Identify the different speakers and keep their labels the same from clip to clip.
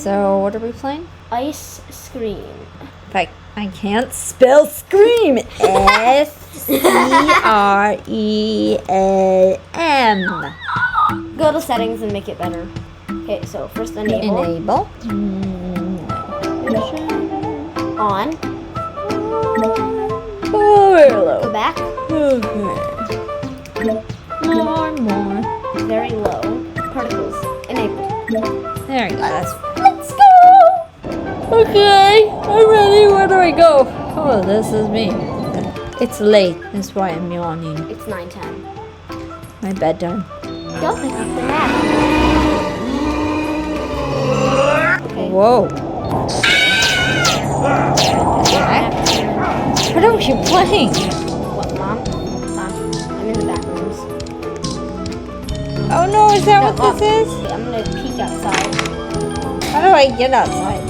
Speaker 1: So, what are we playing?
Speaker 2: Ice Scream.
Speaker 1: I can't spell scream. S-C-R-E-A-M.
Speaker 2: Go to settings and make it better. Okay, so first enable.
Speaker 1: Enable.
Speaker 2: On.
Speaker 1: Oh, very low.
Speaker 2: Go back.
Speaker 1: Okay. More.
Speaker 2: Very low. Particles. Enable.
Speaker 1: There we go.
Speaker 2: Let's go!
Speaker 1: Okay, I'm ready. Where do I go? Oh, this is me. It's late. That's why I'm yawning.
Speaker 2: It's 9:10.
Speaker 1: My bedtime.
Speaker 2: Go pick up the map. Okay.
Speaker 1: Whoa. What are you playing?
Speaker 2: What, Mom? Mom, I'm in the back rooms.
Speaker 1: Oh no, is that what
Speaker 2: Mom,
Speaker 1: this is?
Speaker 2: I'm gonna peek outside.
Speaker 1: How do I get outside?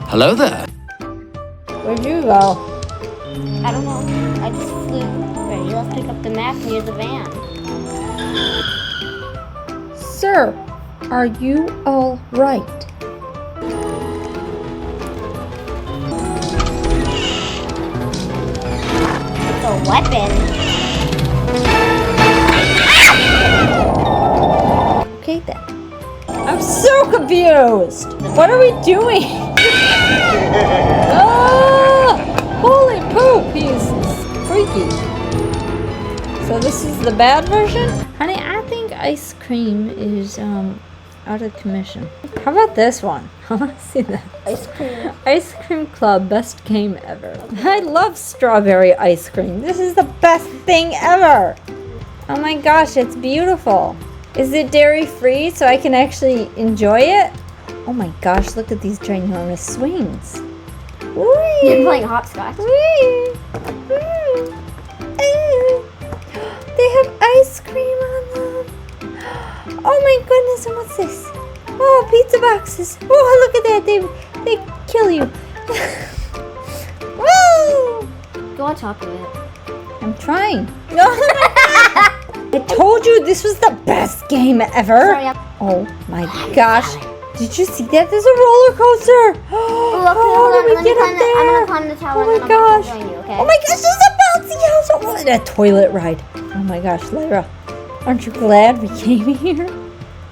Speaker 3: Hello there.
Speaker 1: Where'd you go?
Speaker 2: I don't know. I just flew. Ready, let's pick up the map near the van.
Speaker 1: Sir, are you all right?
Speaker 2: It's a weapon.
Speaker 1: Okay then. I'm so confused. What are we doing? Ah! Holy poop, he's freaky. So this is the bad version? Honey, I think ice cream is out of commission. How about this one? I want to see that.
Speaker 2: Ice cream.
Speaker 1: Ice Cream Club, best game ever. I love strawberry ice cream. This is the best thing ever. Oh my gosh, it's beautiful. Is it dairy free so I can actually enjoy it? Oh my gosh, look at these ginormous swings. Whee!
Speaker 2: You're playing hopscotch.
Speaker 1: Whee! Whee! Ooh. They have ice cream on them. Oh my goodness, and what's this? Oh, pizza boxes. Oh, look at that. They kill you. Woo!
Speaker 2: Go on top of it.
Speaker 1: I'm trying. I told you this was the best game ever.
Speaker 2: Sorry,
Speaker 1: Oh my gosh. Did you see that? There's a roller coaster.
Speaker 2: Look,
Speaker 1: How do we get up there?
Speaker 2: I'm gonna climb the tower
Speaker 1: Oh
Speaker 2: and
Speaker 1: my
Speaker 2: then I'm
Speaker 1: gosh.
Speaker 2: gonna join you, okay?
Speaker 1: Oh my gosh, there's a bouncy house. Oh, and a toilet ride. Oh my gosh, Lyra. Aren't you glad we came here?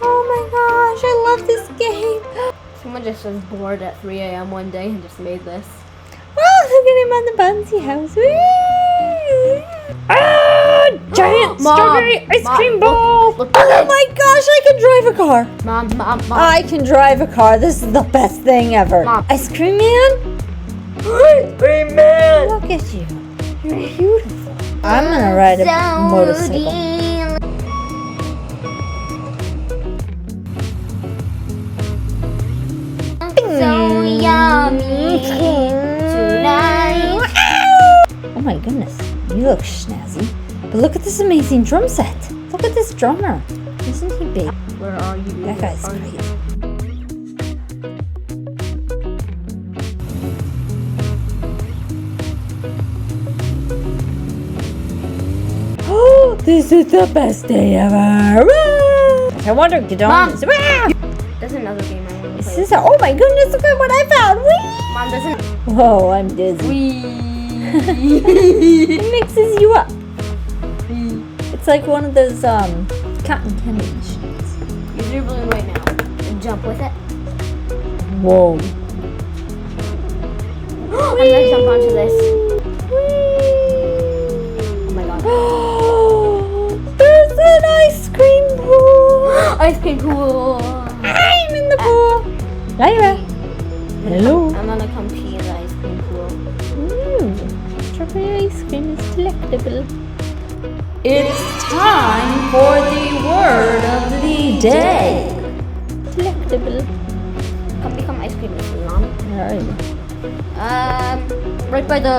Speaker 1: Oh my gosh, I love this game.
Speaker 2: Someone just was bored at 3 a.m. one day and just made this.
Speaker 1: Oh, look at him on the bouncy house. Whee! Ah, giant
Speaker 2: Mom,
Speaker 1: strawberry ice
Speaker 2: Mom,
Speaker 1: cream ball.
Speaker 2: look
Speaker 1: Oh
Speaker 2: at
Speaker 1: my gosh, I can drive a car.
Speaker 2: Mom.
Speaker 1: I can drive a car. This is the best thing ever.
Speaker 2: Mom.
Speaker 1: Ice cream man? Ice cream man! Look at you. You're beautiful. I'm gonna ride a motorcycle.
Speaker 2: So yummy tonight.
Speaker 1: Oh my goodness, you look snazzy. But look at this amazing drum set. Look at this drummer. Isn't he big?
Speaker 2: Where are you?
Speaker 1: That guy's great. Oh, this is the best day ever. I wonder,
Speaker 2: Mom.
Speaker 1: Mom.
Speaker 2: There's another game I want to
Speaker 1: This
Speaker 2: play.
Speaker 1: is oh my goodness, look at what I found. Whee!
Speaker 2: Mom doesn't.
Speaker 1: Whoa, I'm dizzy. It mixes you up. It's like one of those cotton candy machines.
Speaker 2: Use your balloon right now and jump with it.
Speaker 1: Whoa.
Speaker 2: I'm gonna jump onto this. Oh my god.
Speaker 1: There's an ice cream pool.
Speaker 2: Ice cream pool.
Speaker 1: I'm in the pool. Lyra. Hello.
Speaker 2: I'm gonna come pee in the ice cream pool.
Speaker 1: Strawberry ice cream is delectable. It's time for the word of the day. Delectable.
Speaker 2: Come become ice cream with me, Mom.
Speaker 1: Where are you?
Speaker 2: Right by the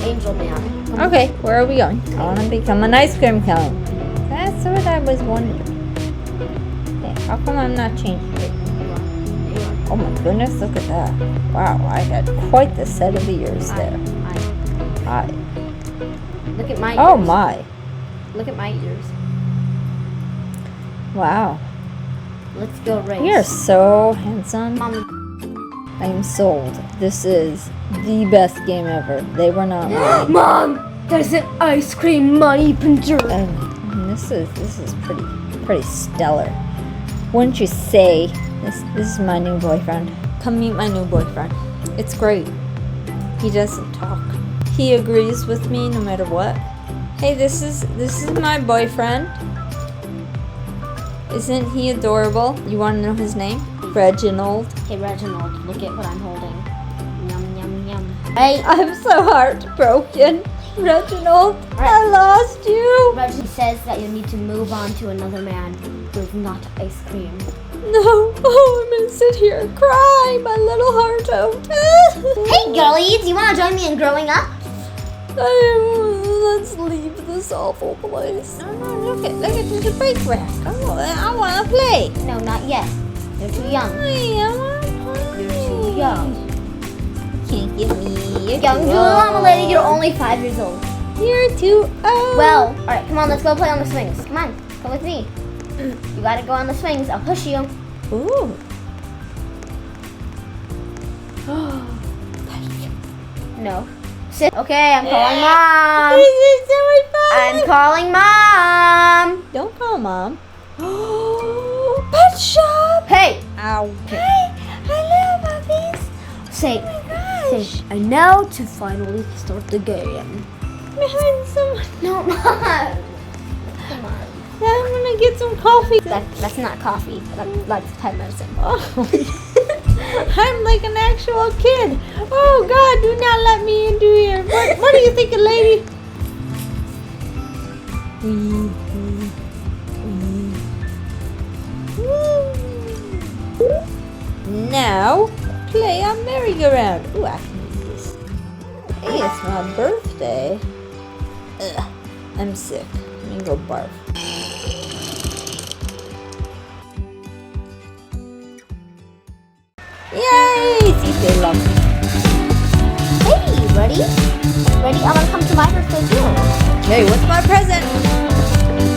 Speaker 2: angel man.
Speaker 1: Okay, where are we going? I want to become an ice cream cone. That's what I was wondering. Okay, how come I'm not changing it? Oh my goodness, look at that. Wow, I had quite the set of ears there. Hi.
Speaker 2: Look at my ears.
Speaker 1: Oh my.
Speaker 2: Look at my ears.
Speaker 1: Wow.
Speaker 2: Let's go race.
Speaker 1: You're so handsome.
Speaker 2: Mom.
Speaker 1: I am sold. This is the best game ever. They were not lying.
Speaker 2: Mom, there's an ice cream money pincher.
Speaker 1: This is pretty stellar. Wouldn't you say? This is my new boyfriend. Come meet my new boyfriend. It's great. He doesn't talk. He agrees with me no matter what. Hey, this is my boyfriend. Isn't he adorable? You want to know his name? Reginald.
Speaker 2: Hey, Reginald, look at what I'm holding. Yum, yum, yum. Hey,
Speaker 1: I'm so heartbroken. Reginald, I lost you.
Speaker 2: Reginald says that you need to move on to another man who's not ice cream.
Speaker 1: No. Oh, I'm gonna sit here and cry my little heart out.
Speaker 2: Hey, girlies, you want to join me in growing up?
Speaker 1: Let's leave this awful place. No, look at there's a break rack. I want to play.
Speaker 2: No, not yet. You're too young.
Speaker 1: Hey, I want to play.
Speaker 2: You're too young.
Speaker 1: You can't get me. You're
Speaker 2: Young
Speaker 1: too
Speaker 2: mama
Speaker 1: old.
Speaker 2: lady, you're only 5 years old.
Speaker 1: You're too old.
Speaker 2: Well, alright, come on, let's go play on the swings. Come on, come with me. You gotta go on the swings. I'll push you.
Speaker 1: Ooh.
Speaker 2: No. Sit. Okay, I'm calling mom.
Speaker 1: This is so much fun.
Speaker 2: I'm calling mom.
Speaker 1: Don't call mom. Pet shop.
Speaker 2: Hey.
Speaker 1: Ow.
Speaker 2: Hey, I love puppies. Say, say, I know to finally start the game.
Speaker 1: Behind someone.
Speaker 2: No, mom. Come on.
Speaker 1: I'm gonna get some coffee.
Speaker 2: That's not coffee. That's pet medicine.
Speaker 1: Oh. I'm like an actual kid. Oh God, do not let me into here. What are you thinking, lady? Now, play on merry-go-round. Ooh, I can use this. Hey, it's my birthday. Ugh, I'm sick. Let me go barf. Yay! See, they love me.
Speaker 2: Hey, ready? Ready? I'm gonna come to my birthday too.
Speaker 1: Okay, what's my present?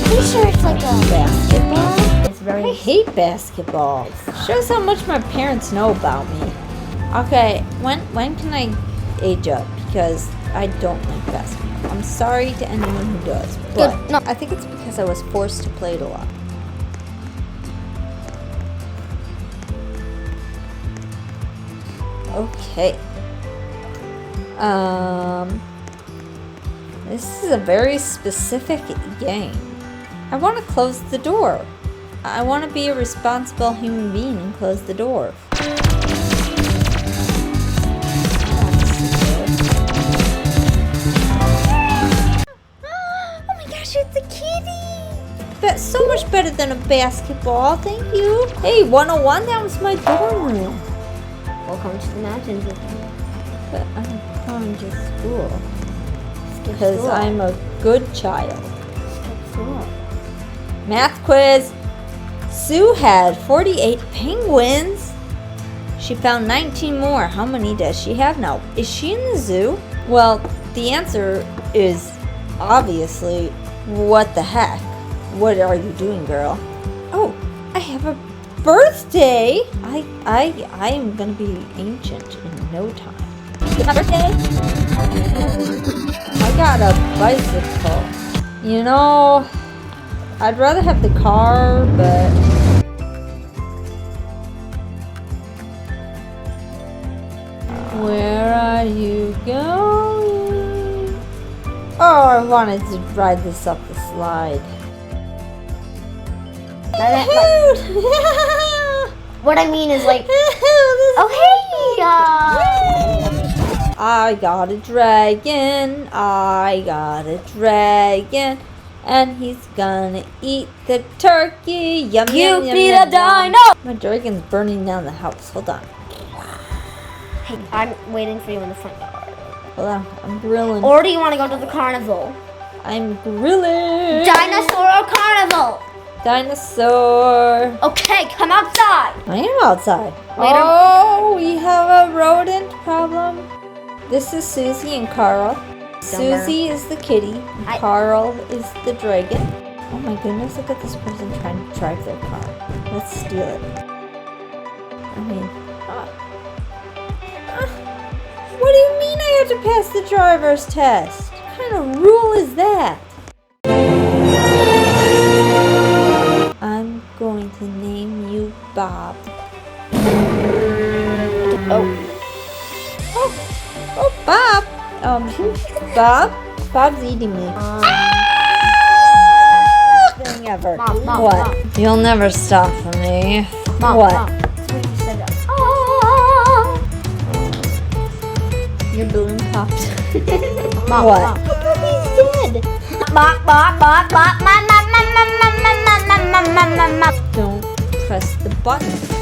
Speaker 2: Pretty sure it's like a
Speaker 1: Basketball?
Speaker 2: It's very.
Speaker 1: I hate basketball. Shows how much my parents know about me. Okay, when can I age up? Because I don't like basketball. I'm sorry to anyone who does, but
Speaker 2: Good. No.
Speaker 1: I think it's because I was forced to play it a lot. Okay. This is a very specific game. I want to close the door. I want to be a responsible human being and close the door. Oh my gosh, it's a kitty! That's so much better than a basketball, thank you. Hey, 101, that was my dorm room.
Speaker 2: Welcome to the mountains with me.
Speaker 1: But I'm going to school.
Speaker 2: Skip
Speaker 1: Because
Speaker 2: school.
Speaker 1: I'm a good child.
Speaker 2: Skip school.
Speaker 1: Math quiz. Sue had 48 penguins. She found 19 more. How many does she have now? Is she in the zoo? Well, the answer is obviously, what the heck? What are you doing, girl? Oh, I have a birthday. I am gonna be ancient in no time. It's my birthday. I got a bicycle. You know, I'd rather have the car, but where are you going? Oh, I wanted to ride this up the slide.
Speaker 2: What I mean is like, oh hey,
Speaker 1: I got a dragon, and he's gonna eat the turkey. Yum,
Speaker 2: you
Speaker 1: yum, yum,
Speaker 2: beat
Speaker 1: yum,
Speaker 2: a
Speaker 1: yum.
Speaker 2: dino.
Speaker 1: My dragon's burning down the house. Hold on.
Speaker 2: Hey, I'm waiting for you in the front yard.
Speaker 1: Hold on. I'm grilling.
Speaker 2: Or do you want to go to the carnival?
Speaker 1: I'm grilling.
Speaker 2: Dinosaur or carnival?
Speaker 1: Dinosaur.
Speaker 2: Okay, come outside.
Speaker 1: I am outside.
Speaker 2: Later.
Speaker 1: Oh, we have a rodent problem. This is Susie and Carl. Susie is the kitty.
Speaker 2: I-
Speaker 1: Carl is the dragon. Oh my goodness, look at this person trying to drive their car. Let's steal it. I mean, what do you mean I have to pass the driver's test? What kind of rule is that? I'm going to name you Bob. Oh, Bob. Bob? Bob's eating me. Thing ever.
Speaker 2: Mom,
Speaker 1: what?
Speaker 2: Mom.
Speaker 1: You'll never stop for me.
Speaker 2: Mom,
Speaker 1: what?
Speaker 2: Mom. That's what you said.
Speaker 1: Your balloon popped.
Speaker 2: Mom,
Speaker 1: what?
Speaker 2: Mom.
Speaker 1: He's dead.
Speaker 2: Mom.
Speaker 1: Don't press the button.